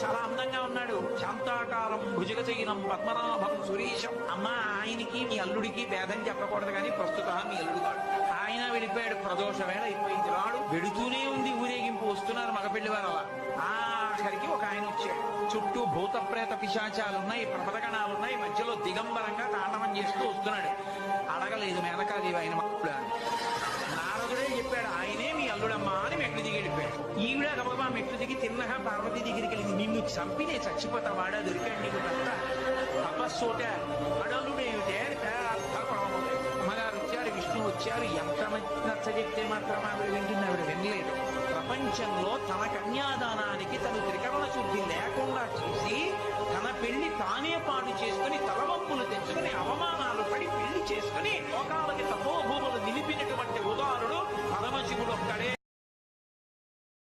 చాలా అందంగా ఉన్నాడు. శాంతాకారం భుజగచైనం పద్మనాభం సురీశం. అమ్మ ఆయనకి మీ అల్లుడికి భేదం చెప్పకూడదు కానీ ప్రస్తుతం మీ అల్లుడు కాడు. ఆయన వెళ్ళిపోయాడు. ప్రదోష వేళ అయిపోయింది. రాడు వెడుతూనే ఉంది. ఊరేగింపు వస్తున్నారు మగపెళ్లి వారు. అలా ఆఖరికి ఒక ఆయన వచ్చాడు. చుట్టూ భూత ప్రేత పిశాచాలున్నాయి, ప్రపదగణాలున్నాయి. మధ్యలో దిగంబరంగా తాండవం చేస్తూ వస్తున్నాడు. అడగలేదు మేనకాదేవి ఆయన మామూలు అని. నారదుడే చెప్పాడు ఆయనే మీ అల్లుడమ్మా అని మెట్లు దిగి వెళ్ళిపోయాడు. ఈవిడ గబగబా మెట్లు దిగి తిన్నగా పార్వతీ దగ్గరికి వెళ్ళింది. నిన్ను చంపినే చచ్చిపోతా వాడా దొరికాడు నీకు భర్త తపస్సోట అడలుడేమిటే అమ్మగారు వచ్చారు, విష్ణు వచ్చారు. ఎంత నచ్చ చెప్తే మాత్రం ఆవిడ వింటుంది. ఆవిడ వినలేదు. ప్రపంచంలో తన కన్యాదానానికి తను త్రికరణ శుద్ధి లేకుండా చేసి తన పెళ్లి తానే పాటు చేసుకుని తలవంపులు తెచ్చుకుని అవమానాలు పడి పెళ్లి చేసుకుని లోకాలకి తపోభూములు నిలిపినటువంటి ఉదాహరుడు పరమశివుడు ఒక్కడే.